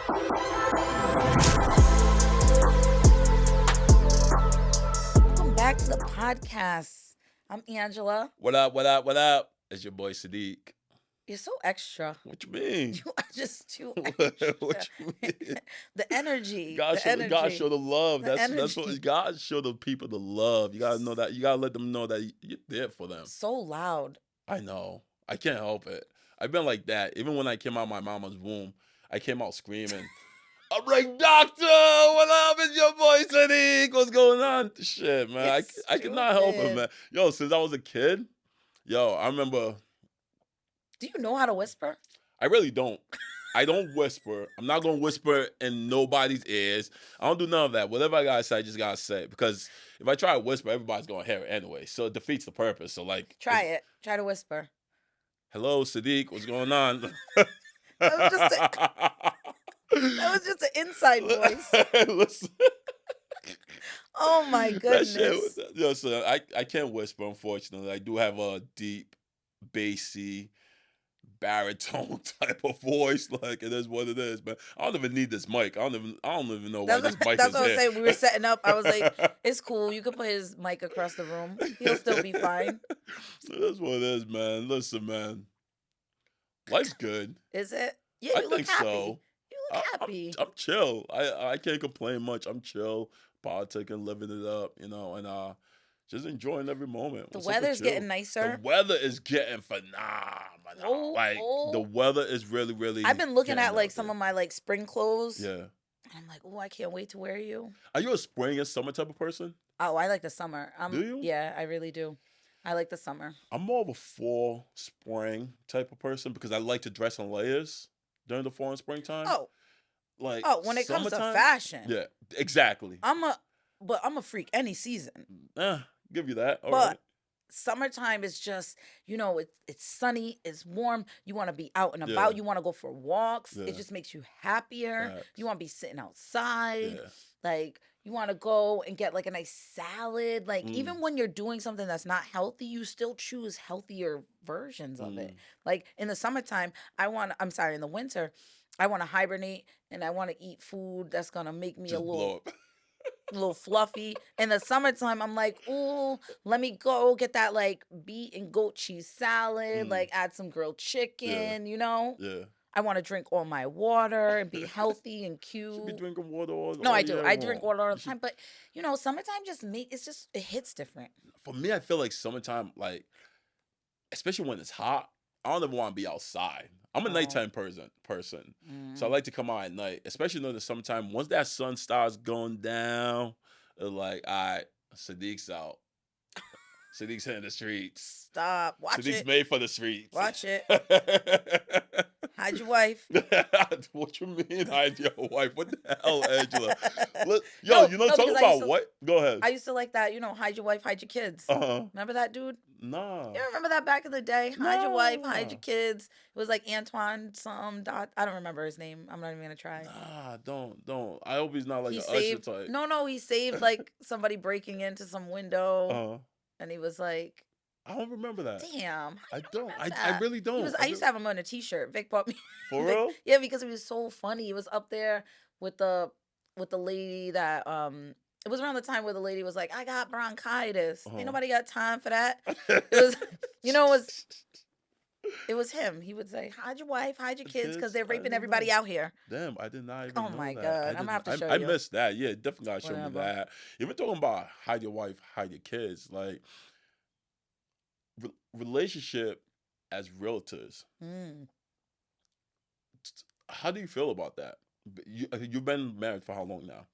Welcome back to the podcast. I'm Angela. What up? What up? What up? It's your boy Sadiq. You're so extra. What you mean? You are just too What extra. you mean? The energy, God the show the God energy, show the love. the That's energy. what God show the people the love. You gotta know that. You gotta let them know that you're there for them. So loud. I know. I can't help it. I've been like that. Even when I came out of my mama's womb, I came out screaming. I'm like, Doctor, what up? It's your boy Sadiq. What's going on? Shit, man. You're I could not help it, stupid. man. Yo, since I was a kid, I remember. Do you know how to whisper? I really don't. I don't whisper. I'm not gonna whisper in nobody's ears. I don't do none of that. Whatever I gotta say, I just gotta say. Because if I try to whisper, everybody's gonna hear it anyway. So it defeats the purpose. So like, Try it. Try to whisper. hello, Sadiq. What's going on? That was just an inside voice. Listen, Oh my that shit. goodness. So I can't whisper. Unfortunately, I do have a deep, bassy, baritone type of voice. Like it is what it is, man. I don't even need this mic. I don't even know why this mic That's is what I was here. saying. We were setting up. I was like, it's cool. You can put his mic across the room. He'll still be fine. That's what it is, man. Listen, man. Life's good. Is it? Yeah, I you look think happy. so. You look happy. I'm chill. I can't complain much. I'm chill, politicking, living it up, and just enjoying every moment. The What's up with weather's you? getting The nicer. weather is getting phenomenal. Oh, Like the oh. weather is really, really. I've been looking getting at like out some there. of my like spring clothes. Yeah. I'm like, oh, I can't wait to wear you. Are you a spring and summer type of person? Oh, I like the summer. Do you? Yeah, I really do. I like the summer. I'm more of a fall, spring type of person because I like to dress in layers during the fall and springtime. Oh, Like when it comes to summertime. fashion, Yeah, exactly. I'm a freak any season. Give you that. All But right. summertime is just, it's sunny, it's warm. You want to be out and about. Yeah. You want to go for walks. Yeah. It just makes you happier. Facts. You want to be sitting outside. Yeah. Like, you want to go and get like a nice salad. Like, Mm. even when you're doing something that's not healthy, you still choose healthier versions of it. Mm. Like, in the summertime, in the winter, I want to hibernate and I want to eat food that's going to make me Just blow up. a little fluffy. In the summertime, I'm like, ooh, let me go get that like beet and goat cheese salad, Mm. like add some grilled chicken, Yeah. I want to drink all my water and be healthy and You should be cute. drinking water all No, I do. year I drink long. water all You the should- time, but summertime it hits different. For me, I feel like summertime, like especially when it's hot, I don't ever want to be outside. I'm a Oh. nighttime person. So I like to come out at night, especially in the summertime. Once that sun starts going down, it's like, all right, Sadiq's out. Sadiq's hitting the streets. Stop. Watch Sadiq's it. made for the streets. Watch it. Hide your wife. What you mean, hide your wife? What the hell, Angela? No, Talk because I used about to- what? Go ahead. I used to like that, hide your wife, hide your kids. Uh-huh. Remember that dude? Nah. You remember that back in the day? Hide your wife, hide Nah. your kids. It was like Antoine I don't remember his name. I'm not even gonna try. Nah, don't. I hope he's not like He an saved Usher type. No, he saved like somebody breaking into some window Uh-huh. and he was like, I don't remember that. damn. I don't. I that? really don't. I used to have him on a t-shirt. Vic bought me. For Vic- real? Yeah, because it was so funny. It was up there with the lady that it was around the time where the lady was like, I got bronchitis. Uh-huh. Ain't nobody got time for that. It was it was him. He would say, hide your wife, hide your kids, because they're I raping didn't everybody know. out here. Damn, I did not even Oh know my that. God, I'm gonna have to show I you. missed that. Yeah, definitely gotta show me Whatever. that. Even talking about hide your wife, hide your kids, like relationship as realtors. Mm. How do you feel about that? You've been married for how long now?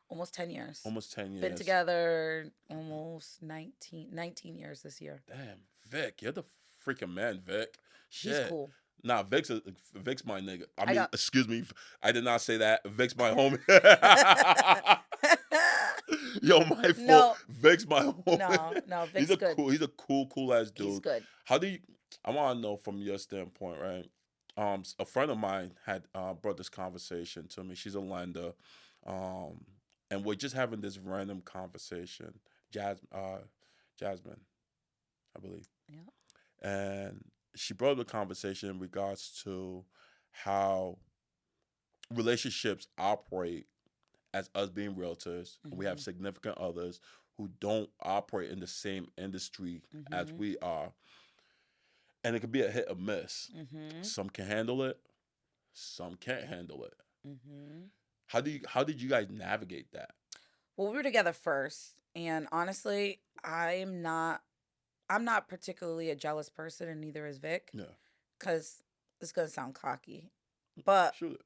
Almost 10 years. Almost 10 years. Been together almost 19 years this year. Damn, Vic, you're the freaking man, Vic. He's Shit. cool. Nah, Vic's my nigga. I I mean, got- excuse me, I did not say that. Vic's my homie. Yo, my fault. No. Vic's my homie. No, He's Vic's a good. He's a cool ass dude. He's good. How do you? I want to know from your standpoint, right? A friend of mine had brought this conversation to me. She's a lender, and we're just having this random conversation. Jasmine, I believe. Yeah. And she brought up the conversation in regards to how relationships operate as us being realtors, and we have Mhm. significant others who don't operate in the same industry as Mhm. we are, and it could be a hit or miss. Mhm. Some can handle it, some can't handle it. Mhm. How did you guys navigate that? Well, we were together first, and honestly, I'm not particularly a jealous person, and neither is Vic, Yeah, because it's gonna sound cocky, but shoot it.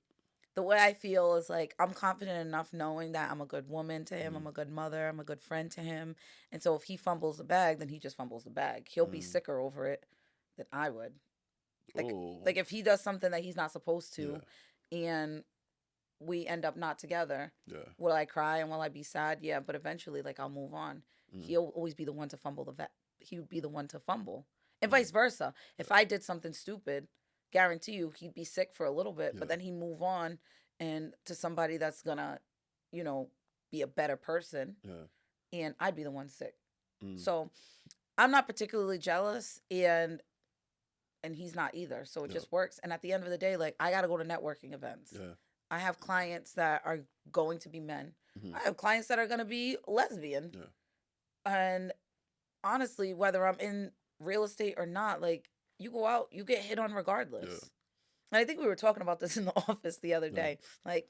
the way I feel is like I'm confident enough knowing that I'm a good woman to him, I'm Mm, a good mother, I'm a good friend to him, and so if he fumbles the bag, then he just fumbles the bag. He'll be mm. sicker over it than I would. Like Oh, like if he does something that he's not supposed yeah, to, and we end up not together, yeah. will I cry and will I be sad? Yeah, but eventually, like, I'll move on. Mm, He'll always be the one to fumble the vet. He would be the one to fumble, and mm, vice versa. If I did something stupid, guarantee you he'd be sick for a little bit, but yeah, then he move on and to somebody that's gonna, you know, be a better person, yeah. and I'd be the one sick. Mm, So I'm not particularly jealous, and he's not either. So it yeah, just works. And at the end of the day, like I gotta go to networking events. yeah. I have clients that are going to be men. Hmm. I have clients that are gonna be lesbian. Yeah, And honestly, whether I'm in real estate or not, like you go out, you get hit on yeah, regardless. And I think we were talking about this in the office the other yeah. day. Like,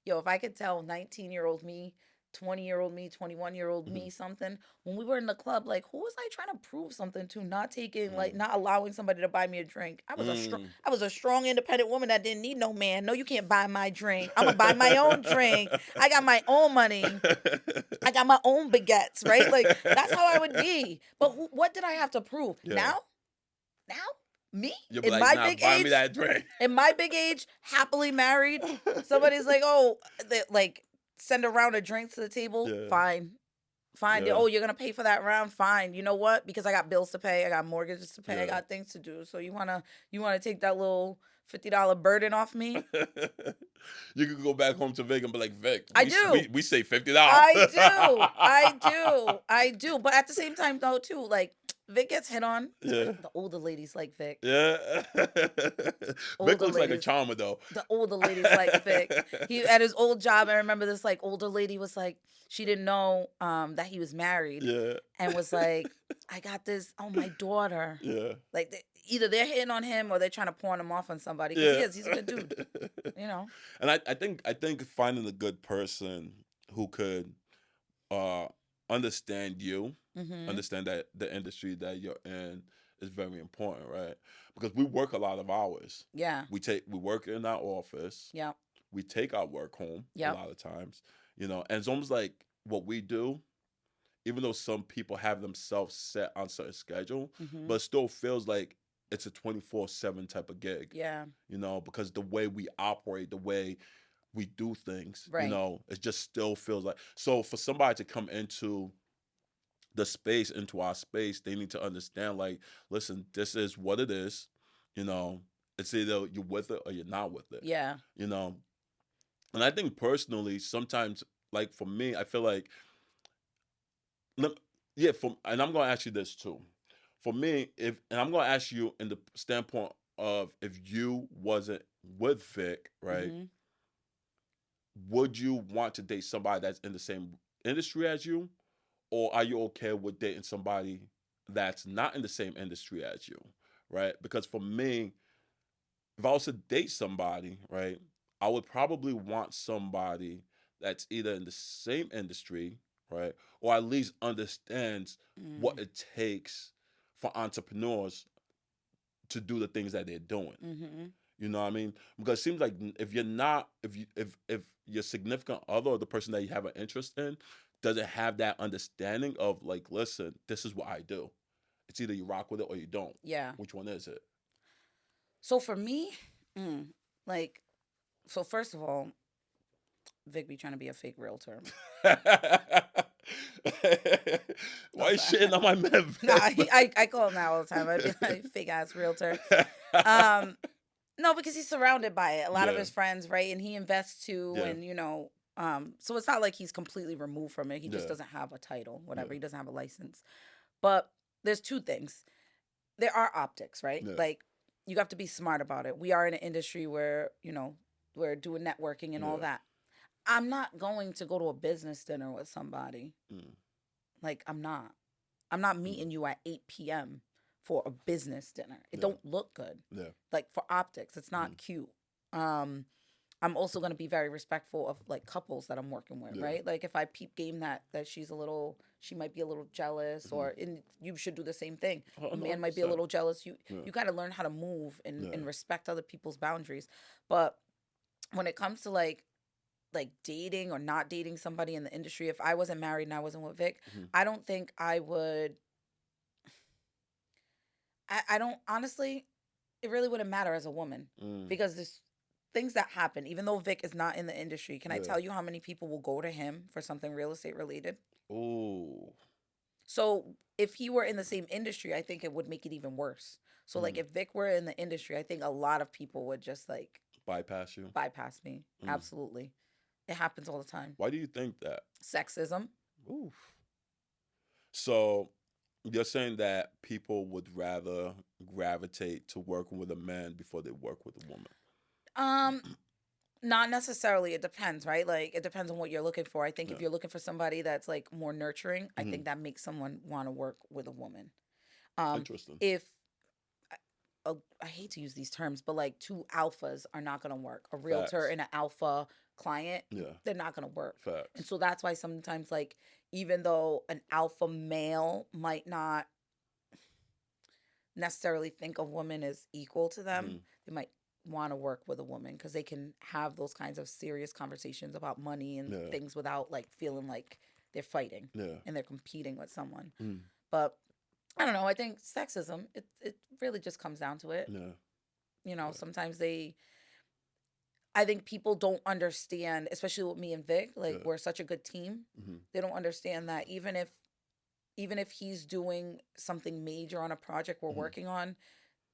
yo, if I could tell 19-year-old me, 20-year-old me, 21-year-old Hmm. me something, when we were in the club, like who was I trying to prove something to? Not taking like Mm, not allowing somebody to buy me a drink. mm. I was a strong independent woman that didn't need no man. No, you can't buy my drink. I'm gonna buy my own drink. I got my own money. I got my own baguettes, right? Like that's how I would be. But what did I have to prove? Yeah, Now, me you'll be in like, my nah, big buy me age, that drink. happily married, somebody's like, oh, they, like send a round of drinks to the table. Yeah, Fine, fine. yeah. Oh, you're gonna pay for that round. Fine. You know what? Because I got bills to pay, I got mortgages to pay, I Yeah. got things to do. So you wanna take that little $50 burden off me? You could go back home to Vic and be like, Vic, I do. we say $50. I do. I do. I do. But at the same time, though, too, like Vic gets hit on, Yeah. especially the older ladies like Vic. Yeah. Vic Older looks like a ladies, charmer though. the older ladies like Vic. He at his old job, I remember this like older lady was like, she didn't know that he was married, Yeah. and was like, I got this. Oh, my daughter. Yeah. Like either they're hitting on him or they're trying to pawn him off on somebody because Yeah. he's a good dude. You know. And I think finding a good person who could uh understand you, Mhm. understand that the industry that you're in is very important, right? Because we work a lot of hours. Yeah. We work in our office. Yep. We take our work home a Yep. lot of times, and it's almost like what we do, even though some people have themselves set on certain schedule, but Mhm. it still feels like it's a 24/7 type of gig, Yeah. because the way we operate, the way we do things, Right. it just still feels like. So for somebody to come into our space, they need to understand, like, listen, this is what it is, you know, it's either you're with it or you're not with it, Yeah. you know. And I think personally, sometimes, like for me, I feel like, lem- yeah, and I'm gonna ask you this too. For me, and I'm gonna ask you in the standpoint of if you wasn't with Vic, right? Mhm. Would you want to date somebody that's in the same industry as you, or are you okay with dating somebody that's not in the same industry as you, right? Because for me, if I was to date somebody, right, I would probably want somebody that's either in the same industry, right, or at least understands what Mm. it takes for entrepreneurs to do the things that they're doing. Mhm. You know what I mean? Because it seems like if you're not, if your significant other or the person that you have an interest in doesn't have that understanding of, like, listen, this is what I do. It's either you rock with it or you don't. Yeah. Which one is it? So for me, mm, like, so first of all, Vic be trying to be a fake realtor. Why No, you sorry. shitting on my man, Nah, Vic? I call him that all the time. I'd be like, fake ass realtor. Um, no, because he's surrounded by it. A lot of Yeah, his friends, right? And he invests too, yeah, and so it's not like he's completely removed from it. He just yeah, doesn't have a title, yeah, whatever. He doesn't have a license. But there's two things. There are optics, right? yeah, Like you have to be smart about it. We are in an industry where, we're doing networking and all Yeah. that. I'm not going to go to a business dinner with somebody. Mm. Like, I'm not. I'm not Mm. meeting you at 8 p.m. for a business dinner. It Yeah. don't look good. Yeah. Like, for optics, it's Mm. not cute. Um, I'm also going to be very respectful of like couples that I'm working with, Yeah. right? Like if I peep game that she might be a little jealous, Mm. and you should do the same thing. Oh, A man might be a 100%. little jealous. You Yeah. you got to learn how to move Yeah. and respect other people's boundaries. But when it comes to like dating or not dating somebody in the industry, if I wasn't married and I wasn't with Vic, Mm. I don't think I would. I don't honestly. It really wouldn't matter as a woman Mm. because there's things that happen. Even though Vic is not in the industry, can I Yeah. tell you how many people will go to him for something real estate related? Oh. So if he were in the same industry, I think it would make it even worse. So like Mm. if Vic were in the industry, I think a lot of people would just like Bypass you. bypass me. Mm. Absolutely. It happens all the time. Why do you think that? Sexism. Oof. So you're saying that people would rather gravitate to working with a man before they work with a woman. Um, Not necessarily. It depends, right? Like it depends on what you're looking for. I think Yeah. if you're looking for somebody that's like more nurturing, I Mm. think that makes someone want to work with a woman. Um, Interesting. if I hate to use these terms, but like two alphas are not going to work. A realtor Facts. and an alpha client, Yeah. they're not going to work. And Facts. so that's why sometimes, like, even though an alpha male might not necessarily think a woman is equal to them, Mm. they might want to work with a woman because they can have those kinds of serious conversations about money and Yeah. things without like feeling like they're fighting Yeah. and they're competing with someone. Mm. But I don't know. I think sexism, it really just comes down to it. Yeah. Yeah. Sometimes I think people don't understand, especially with me and Vic, like Yeah. we're such a good team. Mm-hmm. They don't understand that even if he's doing something major on a project we're Mm-hmm. working on,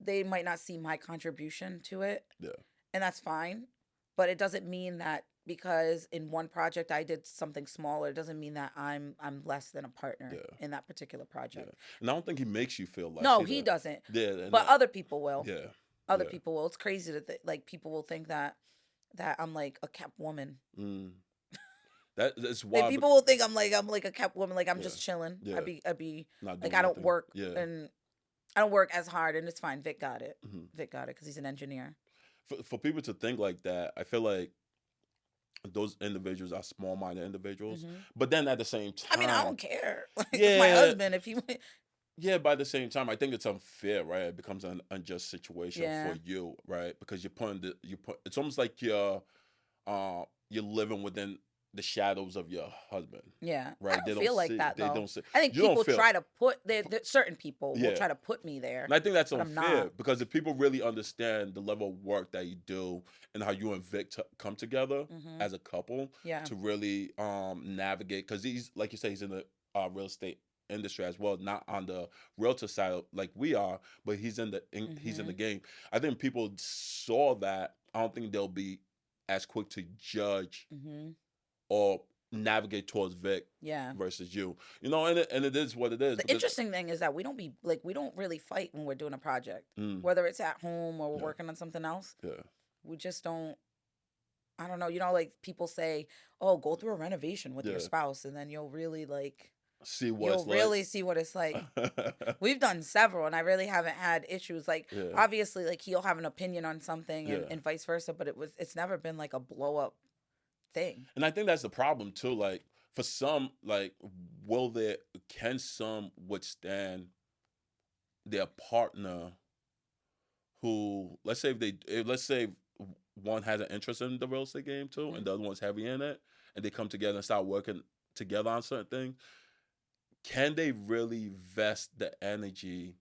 they might not see my contribution to it. Yeah. And that's fine. But it doesn't mean that because in one project I did something smaller, it doesn't mean that I'm less than a partner Yeah. in that particular Yeah. project. And I don't think he makes you feel less No, he either. doesn't. Yeah. And But other people will. yeah. Other Yeah. people will. It's crazy to like people will think that I'm like a kept woman. Mm. That's Like why. people will think I'm like a kept woman. Like I'm Yeah. just chilling. Yeah. I'd be Not like doing I don't nothing. work Yeah. and I don't work as hard, and it's fine. Vic got it. Mm-hmm. Vic got it because he's an engineer. For people to think like that, I feel like those individuals are small-minded individuals. Hmm. But then at the same I mean, I time, don't care. Like, it's my yeah, husband. If he, yeah. But at the same time, I think it's unfair, right? It becomes an unjust situation yeah, for you, right? Because it's almost like you're living within the shadows of your husband, yeah. I right? don't feel like that They though. don't see. I think You don't people feel. try to put certain people will Yeah. try to put me there, And I think that's but I'm unfair not. because if people really understand the level of work that you do and how you and Vic come together Hmm. as a couple Yeah. to really navigate, because he's like you say, he's in the real estate industry as well, not on the realtor side like we are, but he's in the Hmm. game. I think people saw that. I don't think they'll be as quick to judge Hmm. or navigate towards Vic Yeah. versus you. And it is what it is The because interesting thing is that we don't really fight when we're doing a project, mm, whether it's at home or we're yeah, working on something else. yeah, We just don't. I don't know. Like people say, "Oh, go through a renovation with your yeah. spouse, and then you'll really like See what you'll it's like. really see what it's like." We've done several, and I really haven't had issues. Like Yeah, obviously, like he'll have an opinion on something, and, yeah. and vice versa. But it's never been like a blow up thing. And I think that's the problem too. Like for some, like can some withstand their partner who, let's say one has an interest in the real estate game too, Hmm. and the other one's heavy in it, and they come together and start working together on certain things. Can they really vest the energy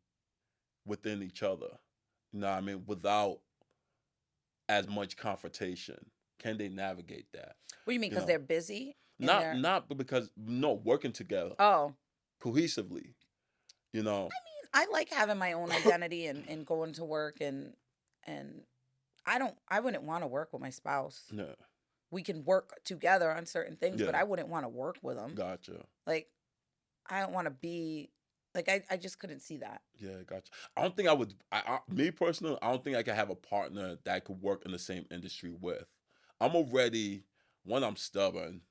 within each other? You know what I mean? Without as much confrontation, can they navigate that? What do you mean? You Because know, they're busy in not their. because no, working together Oh, cohesively. You know, I like having my own identity and going to work and I wouldn't want to work with my spouse. yeah, We can work together on certain things, but yeah, I wouldn't want to work with them. gotcha. Like I don't want to be like I just couldn't see that. Yeah, gotcha. I don't think I would. Me personally, I don't think I could have a partner that I could work in the same industry with. I'm already, one, I'm stubborn.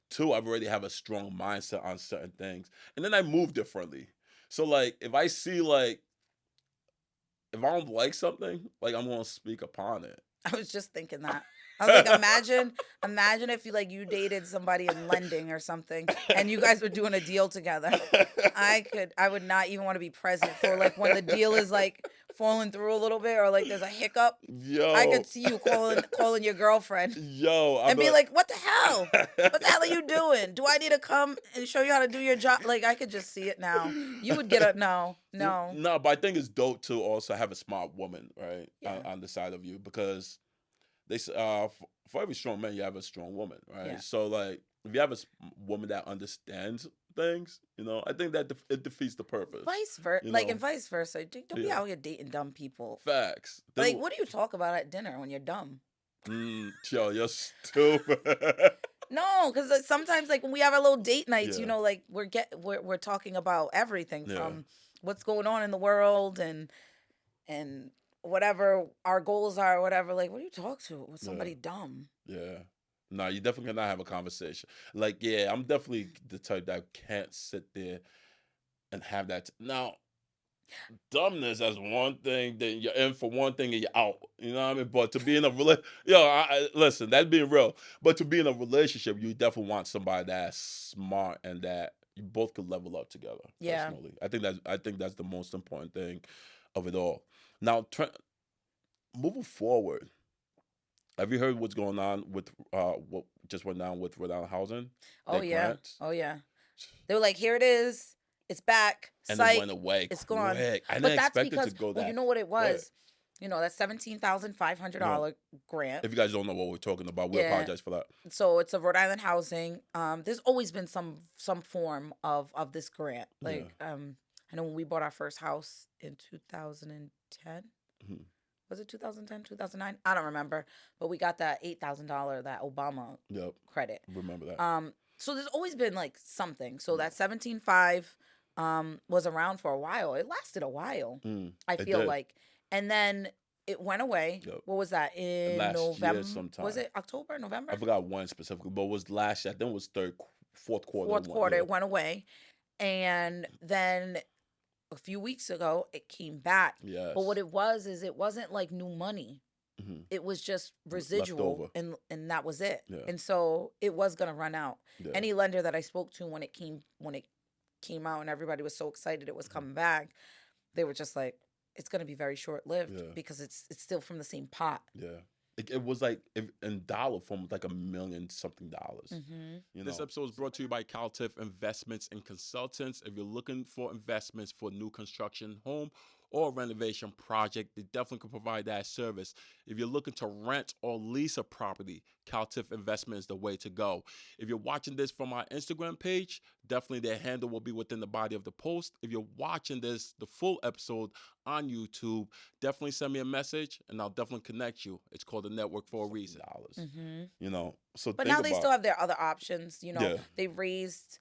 Two, I've already have a strong mindset on certain things. And then I move differently. So like if I see like if I don't like something, like I'm gonna speak upon it. I was just thinking that. I was like, imagine if you dated somebody in lending or something, and you guys were doing a deal together. I would not even want to be present for like when the deal is like falling through a little bit or like there's a hiccup. I Yo. could see you calling your girlfriend Yo, I'm and be a like, "What the hell? What the hell are you doing? Do I need to come and show you how to do your job?" Like I could just see it now. You would get a no, no. No, but I think it's dope to also have a smart woman, right, Yeah, on the side of you because for every strong man you have a strong woman, right? yeah. So like if you have a woman that understands things, I think that it defeats the purpose. Vice versa, You like and know, vice versa. Don't be yeah, out here dating dumb people. facts. Like, what do you talk about at dinner when you're dumb? Yo, you're stupid. No, because like, sometimes like when we have our little date nights, Yeah, like we're talking about everything yeah, from what's going on in the world and whatever our goals are, or whatever. Like, what do you talk to with yeah, somebody dumb? yeah. No, you definitely cannot have a conversation. Like, yeah, I'm definitely the type that can't sit there and have that. Now, dumbness as one thing, then you're in for one thing and you're out. You know what I mean? But to be in a listen, that's being real. But to be in a relationship, you definitely want somebody that's smart and that you both could level up together. Yeah. Personally, I think that's the most important thing of it all. Now, moving forward, have you heard what's going on with what just went down with Rhode Island Housing? Oh Their yeah. grants, Oh yeah. They were like, here it is. It's back. and it went Psych. away It's gone. quick. I didn't But that's expect it to because, go well, you that know what it quick. was. That Yeah. $17,500 grant. If you guys don't know what we're talking about, we Yeah. apologize for that. So it's a Rhode Island housing. There's always been some form of this grant. Yeah. Like I know when we bought our first house in 2010. Mhm. Was it 2010, 2009? I don't remember. But we got that $8,000 that Obama Yep. credit. Remember that. So there's always been like something. So Yeah. that 17.5 was around for a while. It lasted a while, I It feel did. like. And then it went away. Yep. What was that? In Last year November? sometime. Was it October, November? I forgot when specifically, but it was last year. I think it was fourth quarter. Fourth quarter, Yeah. it went away. And then a few weeks ago, it came back. Yes. But what it was is it wasn't like new money. Mhm. It was just Left residual, over. and that was it. Yeah. And so it was gonna run out. Yeah. Any lender that I spoke to when it came out and everybody was so excited it was coming back, they were just like, it's gonna be very short lived Yeah. because it's still from the same pot. Yeah. It was like in dollar form, like $1 million something dollars. Mm-hmm. This episode is brought to you by Caltif Investments and Consultants. If you're looking for investments for new construction, home, or renovation project, they definitely can provide that service. If you're looking to rent or lease a property, Caltif Investment is the way to go. If you're watching this from our Instagram page, definitely their handle will be within the body of the post. If you're watching this, the full episode on YouTube, definitely send me a message and I'll definitely connect you. It's called the Network for a reason. Mm-hmm. So But think now they about still have their other options. Yeah. They raised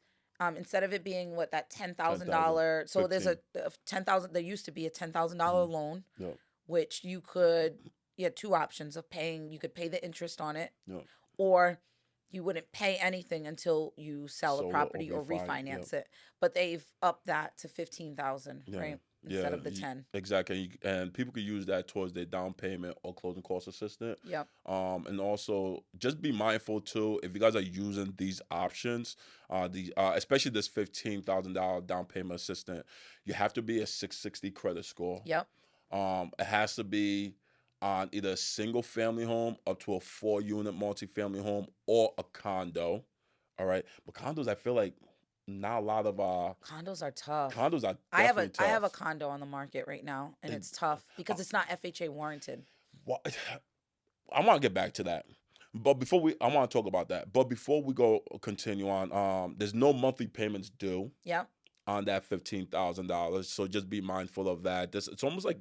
instead of it being that $10,000. 10,000, So there's a 15. 10,000. There used to be a $10,000 loan, Yep. which you had two options of paying. You could pay the interest on it, Yep. or you wouldn't pay anything until you sell the Sold it or property or refinance, refinance it. But they've upped that to 15,000, Yeah. right? Instead of the you- 10. Exactly. And people could use that towards their down payment or closing cost assistant. Yep. And also just be mindful too, if you guys are using these options, especially this $15,000 down payment assistant, you have to be a 660 credit score. Yep. It has to be on either a single family home up to a 4-unit multifamily home or a condo. All right. But condos, I feel like not a lot of Condos are tough. condos are I have definitely I have a tough. condo on the market right now, and And- it's tough because it's not FHA warranted. What I want to get back to that. But I want to talk about that. But before we continue on, there's no monthly payments due Yep. on that $15,000. So just be mindful of that. It's almost like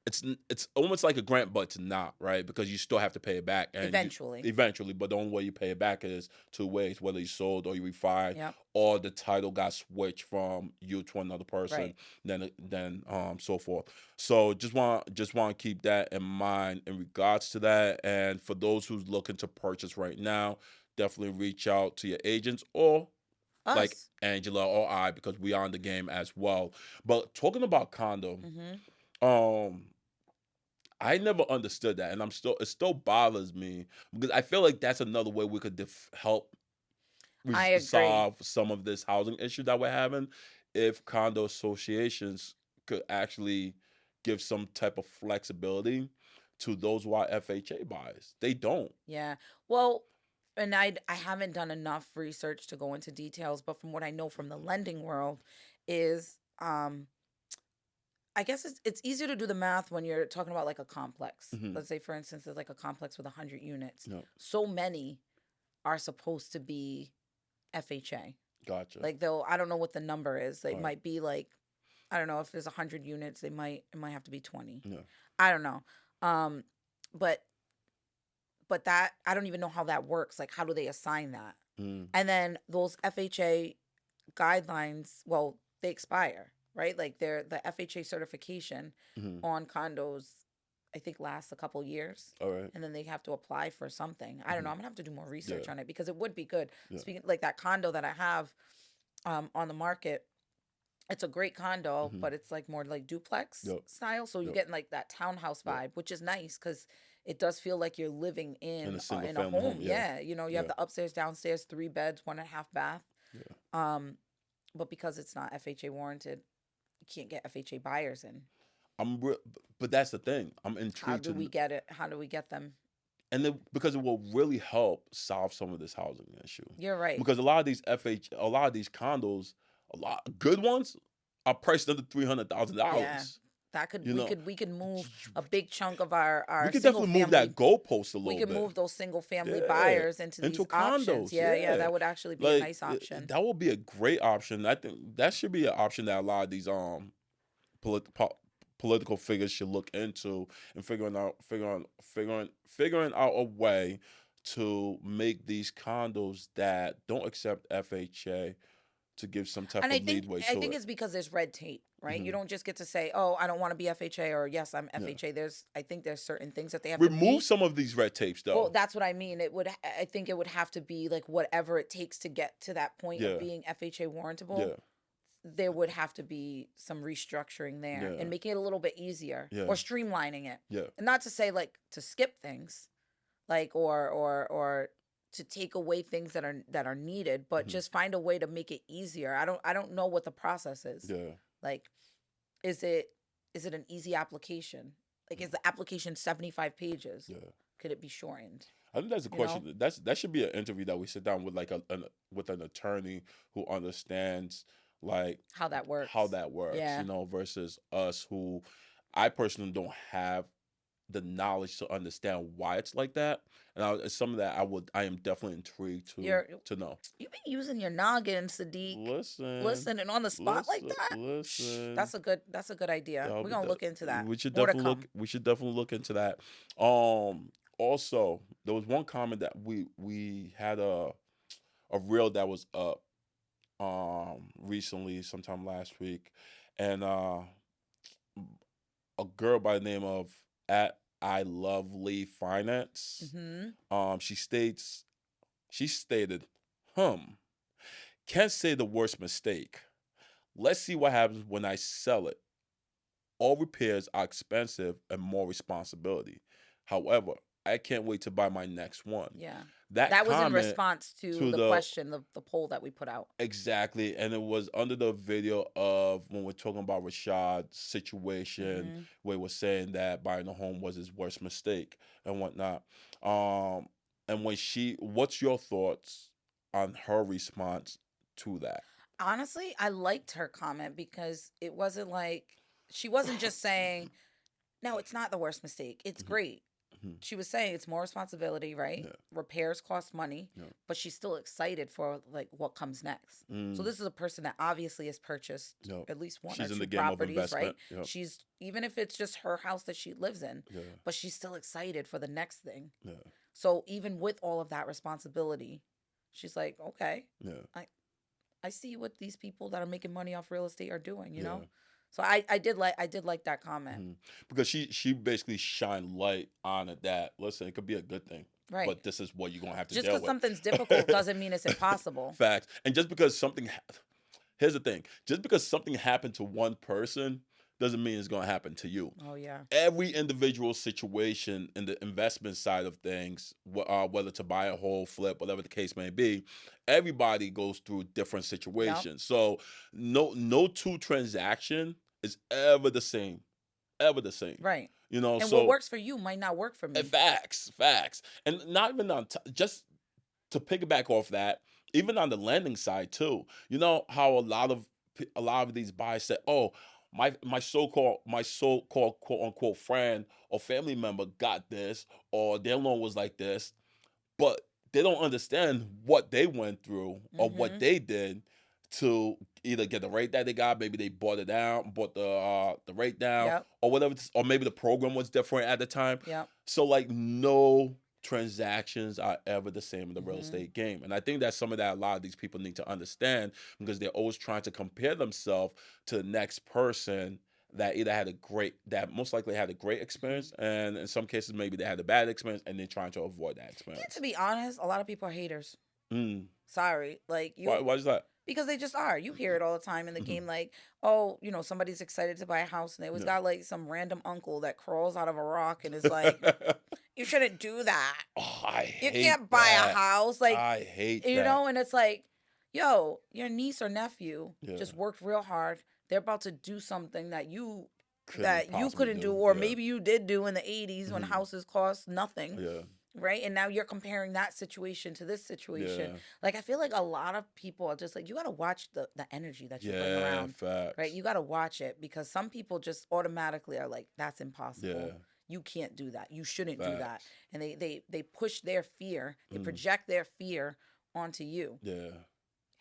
it's almost like a grant, but it's not, right? Because you still have to pay it back, and you Eventually. eventually. But the only way you pay it back is two ways: whether you sold or you refined, Yep. or the title got switched from you to another person, Right. then so forth. So just want to keep that in mind in regards to that. And for those who's looking to purchase right now, definitely reach out to your agents or like Us. Angela or I, because we are in the game as well. But talking about condo, Mm-hmm. um, I never understood that, and it still bothers me because I feel like that's another way we could help I agree. solve some of this housing issue that we're having if condo associations could actually give some type of flexibility to those who are FHA buyers. They don't. Yeah. Well, and I haven't done enough research to go into details, but from what I know from the lending world is I guess it's easier to do the math when you're talking about like a complex. Hmm. Let's say for instance there's like a complex with 100 units. No, So many are supposed to be FHA. gotcha. Like they'll I don't know what the number is. They All right. might be like I don't know if there's 100 units, it might have to be 20. Yeah. I don't know. Um but that I don't even know how that works. Like how do they assign that? Mm, And then those FHA guidelines, well, they expire, right? Like the FHA certification hmm. on condos, I think lasts a couple years. All right. And then they have to apply for something. I don't know. Hmm. I'm gonna have to do more Yeah. research on it because it would be good. Yeah. Speaking like that condo that I have on the market, it's a great condo, Hmm. but it's like more like duplex Yep. style. So you're Yep. getting like that townhouse Yep. vibe, which is nice because it does feel like you're living In a single in a family home. home. Yeah. Yeah, you have Yeah. the upstairs, downstairs, 3 beds, 1.5 bath. Yeah. Um, but because it's not FHA warranted, you can't get FHA buyers in. But that's the thing. I'm How intrigued do we get it? How do we get them? and then because it will really help solve some of this housing issue. You're right. Because a lot of these condos, a lot good ones, are priced under Yeah, $300,000. that could You know, we could move J- a big chunk of we our could single definitely move that family. goalpost a We little could bit. move those single family Yeah, buyers into into these options. condos. Yeah, yeah, Yeah, that would actually be a like nice option. that would be a great option. I think that should be an option that a lot of these polit- po- political figures should look into and figuring out a way to make these condos that don't accept FHA to give some type And of leadway I to think it. it's because there's red tape, right? You Hmm. don't just get to say, "Oh, I don't want to be FHA," or "Yes, I'm Yeah, FHA." I think there's certain things that they have to remove meet. some of these red tapes Well, though. that's what I mean. I think it would have to be like whatever it takes to get to that point of Yeah, being FHA warrantable. yeah, There would have to be some restructuring there yeah, and making it a little bit easier yeah, or streamlining it. yeah. And not to say like to skip things, like or to take away things that are needed, but Hmm. just find a way to make it easier. I don't know what the process is. Yeah, Like is it an easy application? Like is the application 75 pages? yeah. Could it be shortened? I think that's a You know? question. That should be an interview that we sit down with like with an attorney who understands like How that how works. that works, Yeah. versus us who I personally don't have the knowledge to understand why it's like that. And it's some of that I am definitely intrigued You're to know. you've been using your noggin, Sadiq. Listen, Listen, and on the spot like that. listen. That's a good idea. That'll We're be gonna look into that. we should More to definitely come. look into that. Um Also, there was one comment that we had a reel that was up recently sometime last week, and a girl by the name of at I love Lee Finance, Mm-hmm. she stated, can't say the worst mistake. Let's see what happens when I sell it. All repairs are expensive and more responsibility. However, I can't wait to buy my next one. Yeah. That That was in comment response to to the the question, the poll that we put out. exactly, and it was under the video of when we're talking about Rashad's situation, Mm-hmm. where he was saying that buying a home was his worst mistake and whatnot. Um, and what's your thoughts on her response to that? Honestly, I liked her comment because it wasn't like she wasn't just saying, no, it's not the worst mistake. It's Mhm. great. Mhm. she was saying it's more responsibility, right? Yeah. Repairs cost money, Yeah. but she's still excited for like what comes next. So Mm. this is a person that obviously has purchased Yep. at least one or She's in the two game of properties, investment. right? Yep. She's even if it's just her house that she lives in, Yeah. but she's still excited for the next thing. Yeah. So even with all of that responsibility, she's like, okay, Yeah. I see what these people that are making money off real estate are doing, you Yeah. know? So I did like that comment. Mhm. Because she basically shined light on it that listen, it could be a good thing, Right. but this is what you're gonna have to Just deal because with. something's difficult doesn't mean it's impossible. Facts. And just because here's the thing, just because something happened to one person doesn't mean it's gonna happen to you. Oh yeah. Every individual situation in the investment side of things, whether to buy a whole flip, whatever the case may be, everybody goes through different Yep. situations. So no two transaction is ever the same, ever the same. Right. You know, And what so works for you might not work for me. facts, and not even just to piggyback off that, even on the lending side too. You know how a lot of these buyers say, "Oh, my so called quote unquote friend or family member got this, or their loan was like this," but they don't understand what they went through or what Mm-hmm. they did to either get the rate that they got. Maybe they bought it down, bought the rate down, Yep. or whatever, or maybe the program was different at the time. Yep. So like no transactions are ever the same in the real Mm-hmm. estate game. And I think that's some of that a lot of these people need to understand because they're always trying to compare themselves to the next person that either that most likely had a great Mm-hmm. experience, and in some cases maybe they had a bad experience and they're trying to avoid that And to experience. be honest, a lot of people are haters. Mm. Sorry. Like Why? you Why is that? because they just are. You hear it all the time in the Mhm. game, like, oh, somebody's excited to buy a house and they always Yeah. got like some random uncle that crawls out of a rock and is like, you shouldn't do that. Oh, I You hate can't buy a that. house. Like, I hate that. and it's like, yo, your niece or nephew Yeah. just worked real hard. They're about to do something that you Couldn't possibly couldn't do, do. or Yeah. maybe you did do in the 80s when Mhm. houses cost nothing, Yeah. right? And now you're comparing that situation to this situation. Yeah. Like, I feel like a lot of people are just like, you got to watch the energy that you bring Yeah. around, right? Facts. You got to watch it because some people just automatically are like, that's impossible. Yeah. You can't do that. You shouldn't do that. Facts. And they push their fear, they Mm. project their fear onto you. Yeah.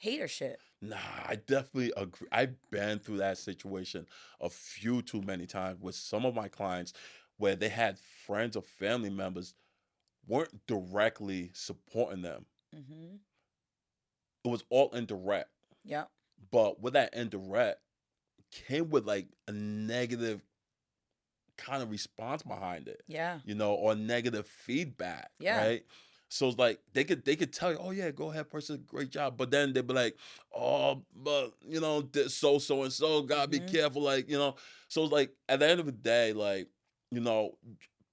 Hater shit. Nah, I definitely agree. I've been through that situation a few too many times with some of my clients where they had friends or family members weren't directly supporting them. Mm-hmm. It was all indirect. Yep. But with that indirect came with like a negative kind of response behind it, Yeah. or negative feedback, Yeah. right? So it's like they could tell you, oh yeah, go ahead, person, great job. But then they'd be like, oh, but this so and so gotta be Mm-hmm. careful, like. So it's like at the end of the day, like, you know,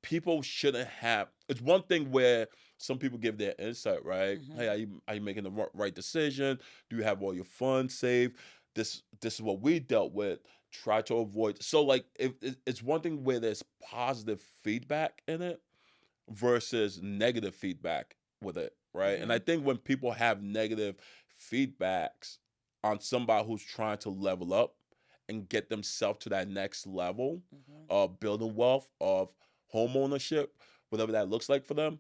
people shouldn't have. It's one thing where some people give their insight, right? Mm-hmm. Hey, are you making the right decision? Do you have all your funds saved? This is what we dealt with. Try to avoid. So like, if it's one thing where there's positive feedback in it versus negative feedback with it, right? And I Mm-hmm. think when people have negative feedbacks on somebody who's trying to level up and get themselves to that next level Mm-hmm. of building wealth, of home ownership, whatever that looks like for them,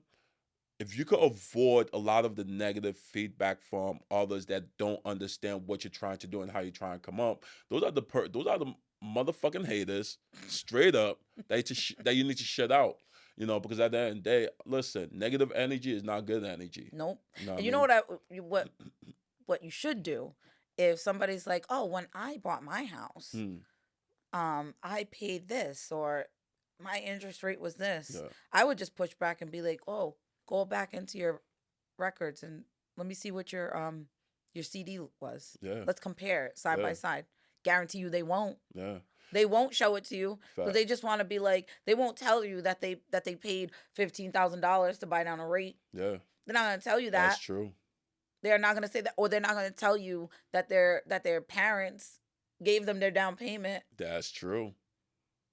if you could avoid a lot of the negative feedback from others that don't understand what you're trying to do and how you're trying to come up, those are the motherfucking haters, straight up, that you need to shut out. Because at the end of the day, listen, negative energy is not good energy. Nope. You know what I And you know mean? what you should do if somebody's like, oh, when I bought my house, Hmm. I paid this or my interest rate was this. Yeah, I would just push back and be like, oh, go back into your records and let me see what your CD was. yeah, Let's compare it side yeah, by side. Guarantee you they won't. yeah. They won't show it to you because they Facts. just want to be like they won't tell you that they paid $15,000 to buy down a rate. Yeah, They're not gonna tell you that's that. true. They're not gonna say that, or they're not gonna tell you that their parents gave them their down payment. That's true.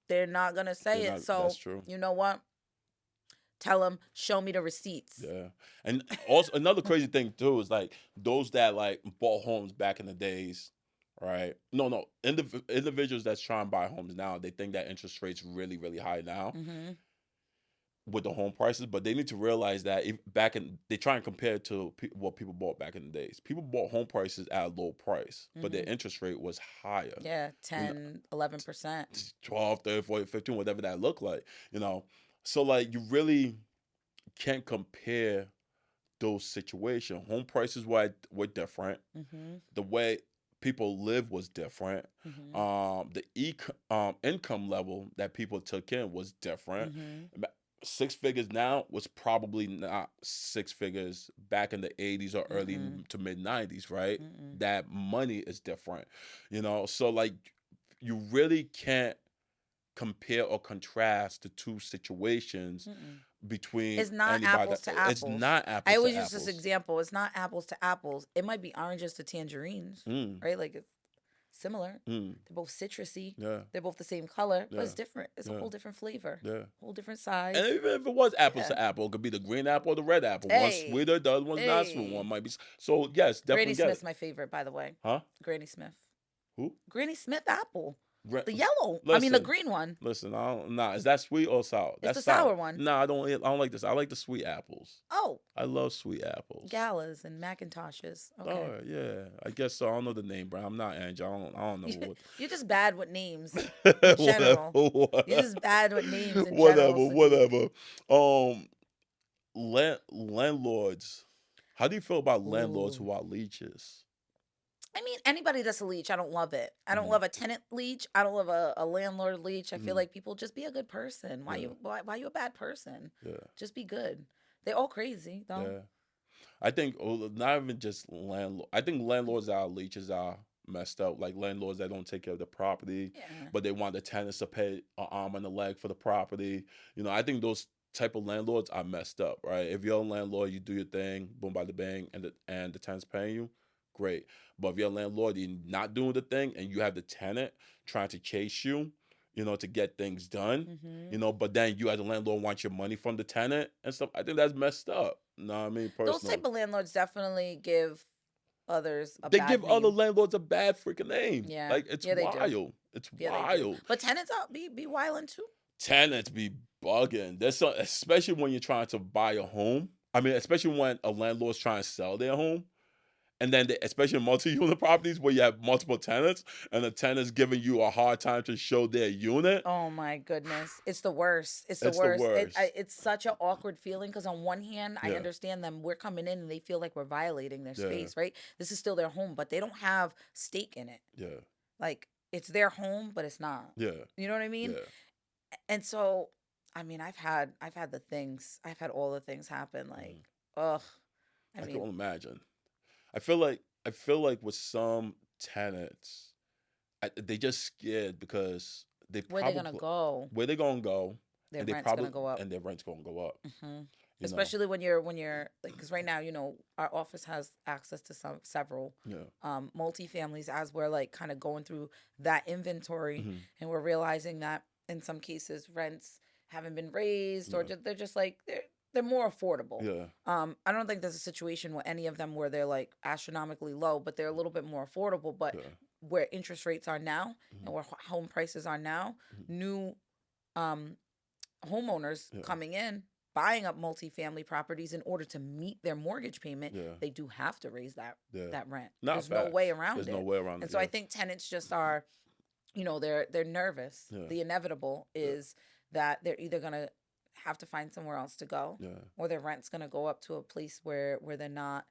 They're not gonna say They're it. not. That's So true. you know what? Tell them, show me the receipts. Yeah. And also another crazy thing too is like those that like bought homes back in the days, right? No. Individuals that's trying to buy homes now, they think that interest rates really, really high now. Mm-hmm. with the home prices, but they need to realize that if back in they try and compare it to what people bought back in the days. People bought home prices at a low price, but their Hmm. interest rate was higher. Yeah, You know, 10, 11%. 12, 30, 40, 15, whatever that looked like, you know. So like you really can't compare those situations. Home prices were different. Hmm. The way people live was different. Hmm. Income level that people took in was different. Hmm. Six figures now was probably not six figures back in the 80s or early Mm-mm. to mid 90s, right? Mm-mm. That money is different, you know? So, like, you really can't compare or contrast the two situations Mm-mm. between It's not anybody apples that to it's apples. not I apples always to use this apples. example. It's not apples to apples. It might be oranges to tangerines, Mm, right? Like it's similar. mm, They're both citrusy. yeah, They're both the same color, but yeah, it's different. It's a yeah, whole different flavor, yeah. whole different And size. even if it was apples Yeah. to apple, it could be the green apple or the red apple. One's Hey, sweeter, the other one's not sweet. One hey. might be. So yes, Granny definitely get it. Smith's my favorite, by the way. Huh? Granny Smith. Who? Granny Smith apple. Gra- The yellow. I mean, the Listen, green one. listen. I don't. Nah, is that sweet or sour? It's That's the sour. sour one. Nah, I don't. I don't like this. I like the sweet apples. Oh, I love sweet apples. galas and Macintoshes. Okay. Oh yeah, I guess so. I don't know the name, bro. I'm not Angie. I don't know what. You're just bad with names in Whatever. general. You're just bad with names in general, Whatever. Sadiq. Whatever. Um, landlords. How do you feel about landlords Ooh. who are leeches? I mean, anybody that's a leech, I don't love it. I don't Hmm. love a tenant leech. I don't love a landlord leech. I feel Hmm. like people just be a good person. Why Yeah. you why you a bad person? Yeah. Just be good. They're all crazy though. Yeah. I think not even just landlord. I think landlords that are leeches are messed up. Like landlords that don't take care of the property, Yeah. but they want the tenants to pay an arm and a leg for the property. You know, I think those type of landlords are messed up, right? If you're a landlord, you do your thing, boom by the bang, and the tenant's paying you, great. But if you're a landlord, you're not doing the thing, and you have the tenant trying to chase you, you know, to get things done, Hmm. you know, but then you as a landlord want your money from the tenant and stuff. I think that's messed up. No, I mean Those personally. type of landlords definitely give others a They bad give other name. landlords a bad freaking name. Yeah. Like it's Yeah, they do. wild. It's Yeah, they do. wild. But tenants out be wilding too. Tenants be bugging. Especially when you're trying to buy a home. I mean, especially when a landlord's trying to sell their home. And then, especially in multi-unit properties where you have multiple tenants, and the tenant's giving you a hard time to show their unit. Oh my goodness, it's the worst. It's the It's the worst. worst. It's such an awkward feeling because on one hand, I Yeah, understand them. We're coming in and they feel like we're violating their yeah, space, right? This is still their home, but they don't have stake in it. yeah, Like it's their home, but it's not. yeah, You know what I mean? yeah. And so, I mean, I've had the things. I've had all the things happen. Like, Mhm. ugh. I I can mean, only imagine. I feel like with some tenants, they just scared because they where they gonna probably go? where they gonna go, Their and they rent's probably gonna go up. and their rent's gonna go up. Hmm. You know. Especially when you're like, because right now, our office has access to several Yeah. multifamilies as we're like kind of going through that inventory, Hmm. and we're realizing that in some cases rents haven't been raised or Yeah. they're just like they're more affordable. Yeah. I don't think there's a situation with any of them where they're like astronomically low, but they're a little bit more affordable. But Yeah. where interest rates are now Hmm. and where home prices are now, Hmm. new um, homeowners Yeah. coming in buying up multifamily properties in order to meet their mortgage payment, Yeah. they do have to raise that Yeah. that rent. Not There's no facts. way around There's no it. way around And it. so I Yeah. think tenants just are, they're nervous. Yeah. The inevitable Yeah. is that they're either gonna have to find somewhere else to go, Yeah. or their rent's gonna go up to a place where they're not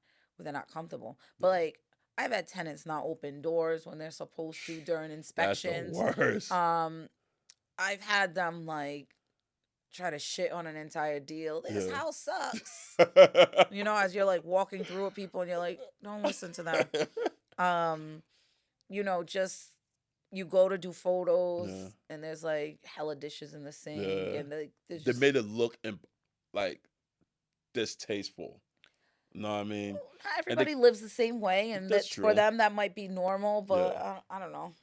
comfortable. But Yeah. like I've had tenants not open doors when they're supposed to during That's the inspections. worst. I've had them like try to shit on an entire deal. This Yeah. house sucks. As you're like walking through with people and you're like, don't listen to them. Just you go to do photos Yeah. and there's like hella dishes in the sink Yeah. and there's They just made it look like distasteful. You know what I mean? not And they everybody lives the same way, and that's that for true. them that might be normal, but Yeah. I don't know.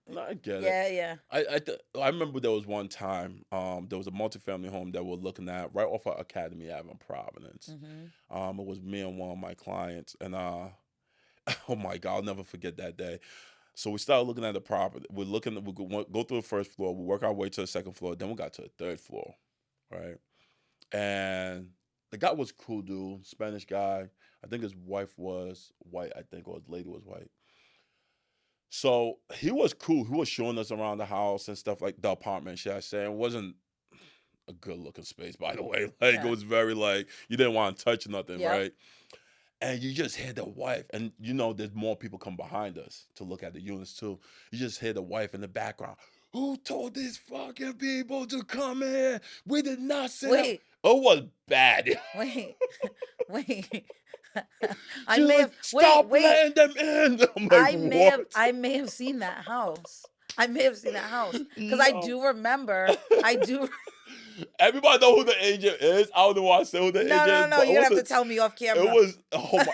No, I get it. Yeah, yeah. I remember there was one time there was a multifamily home that we're looking at right off of Academy Ave in Providence. Mhm. It was me and one of my clients, and oh my God, I'll never forget that day. So we started looking at the property. We're looking. Go through the first floor. We work our way to the second floor. Then we got to the third floor, right? And the guy was cool, dude. Spanish guy. I think his wife was white. I think, or his lady was white. So he was cool. He was showing us around the house and stuff, like the apartment, should I say. It wasn't a good looking space, by the way. Like, it Yeah. was very like you didn't want to touch nothing, Yep. right? And you just hear the wife, and you know there's more people come behind us to look at the units too. You just hear the wife in the background. Who told these fucking people to come here? We did not say that. Wait, It was bad. wait, wait. I She's may like, have stop wait. letting them in. I'm like, what? I may have seen that house. I may have seen that house because I Yo. do remember. I do. Everybody know who the agent is. I don't know why I say who the agent is. No. but You're it gonna have was to tell me off It camera. was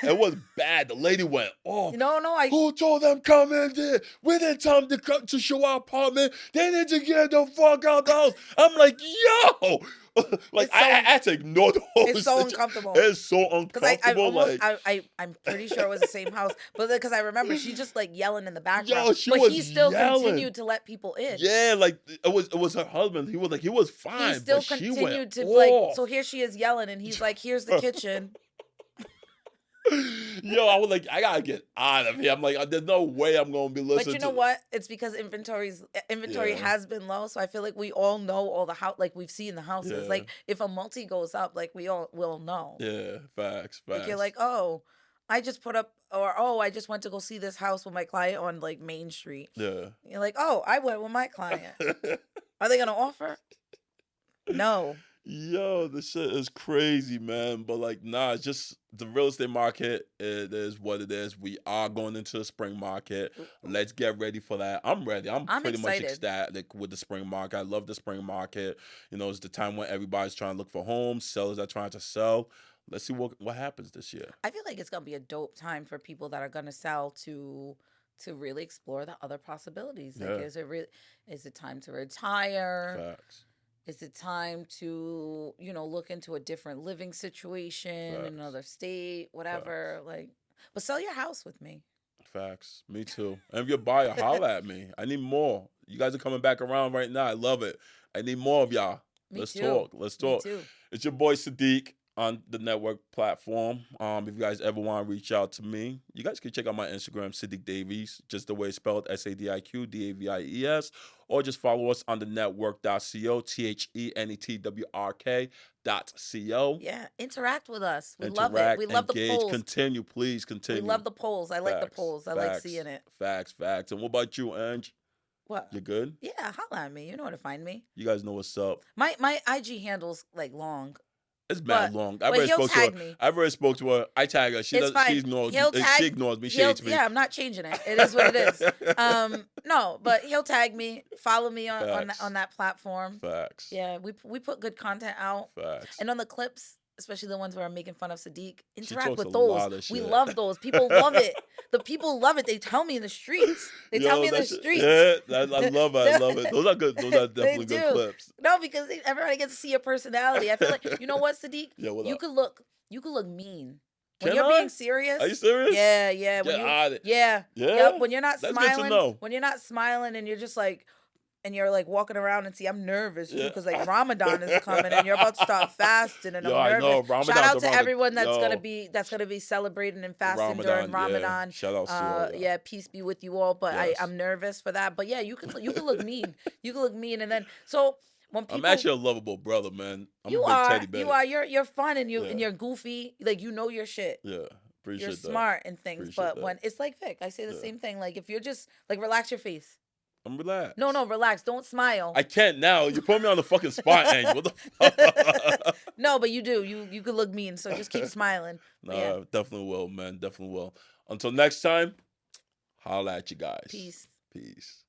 it was bad. The lady went off. No. Who told them come in there? We didn't tell them to come to show our apartment. They need to get the fuck out the house. I'm like, yo, like It's so- I had to ignore the whole. It's so situ- uncomfortable. It's so Because I uncomfortable. almost like, I'm pretty sure it was the same house, but because I remember she just like yelling in the background. Yo, she but was he still yelling. continued to let people in. yeah, like it was her husband. He was fine. He still but she continued went to off. like. So here she is yelling, and he's like, "Here's the kitchen." Yo, I was like, I gotta get out of here. I'm like, there's no way I'm gonna be listening. But you know what? It's because inventory Yeah. has been low, so I feel like we all know all the house, like we've seen the houses. Yeah. Like if a multi goes up, like we all will know. Yeah, facts. Like you're like, oh, I just put up, or oh, I just went to go see this house with my client on like Main Street. yeah. You're like, oh, I went with my client. Are they gonna offer? No. Yo, this shit is crazy, man. But like, nah, it's just the real estate market. It is what it is. We are going into the spring market. Let's get ready for that. I'm ready. I'm pretty much excited. ecstatic with the spring market. I love the spring market. You know, it's the time when everybody's trying to look for homes. Sellers are trying to sell. Let's see what happens this year. I feel like it's gonna be a dope time for people that are gonna sell to really explore the other possibilities. Like, Yeah. is it time to retire? Facts. Is it time to, look into a different living situation in Facts. another state, whatever? Like, but sell your house with me. Facts. Me too. And if you're a buyer, holla at me. I need more. You guys are coming back around right now. I love it. I need more of y'all. Let's talk. Let's Me talk. too. It's your boy Sadiq on the Netwrk platform. If you guys ever want to reach out to me, you guys can check out my Instagram, Sadiq Davies, just the way it's spelled, SADIQ DAVIES, or just follow us on the network.co, THENETWRK.co. Yeah, interact with us. We love it. We love engage, the polls. Continue, please continue. We love the polls. I like the Facts, polls. I like facts, seeing it. Facts. And what about you, Ange? What? You good? Yeah, holla at me. You know where to find me. You guys know what's up. My IG handle's like long. It's mad But- long. but he'll tag me. I already spoke to her. I tag her. She It's does. fine. She ignores He'll me. tag- She ignores me. She hates me. Yeah, I'm not changing it. It is what it is. No, but he'll tag me. Follow me Facts. on that platform. Facts. Yeah, we put good content out. Facts. And on the clips, especially the ones where I'm making fun of Sadiq, interact talks with a those. lot of We shit. love those. People love it. The people love it. They tell me in the streets. They tell me in the streets. Yeah, I love it. I love it. Those are good. Those are They definitely good do. clips. No, because everybody gets to see your personality. I feel like, you know what, Sadiq? Yeah, what you up? could look mean. When Can you're I? being serious. Are you serious? Yeah. Get When you, out of it. yeah. Yeah? Yep. When you're not That's good to smiling. know. When you're not smiling and you're just like, and you're like walking around and see, I'm nervous too Yeah. because like Ramadan is coming and you're about to start fasting and Yo, I'm I nervous. know. Shout Ramadan's out around to the- everyone that's yo. gonna be celebrating and fasting during Ramadan. Yeah. Shout out to you. Yeah, peace be with you all. But Yes. I'm nervous for that. But yeah, you could look mean. You could look mean, and then so when people I'm actually a lovable brother, man. I'm you a big are teddy bear. you are you're fun and Yeah. you're goofy, like you know your shit. Yeah. Appreciate You're that. smart and things, Appreciate but that. when it's like Vic, I say the Yeah. same thing. Like if you're just like relax your face. I'm relaxed. No, relax. Don't smile. I can't now. You put me on the fucking spot, Ange. What the fuck? No, but you do. You could look mean, so just keep smiling. Nah, Yeah. definitely will, man. Definitely will. Until next time, holla at you guys. Peace. Peace.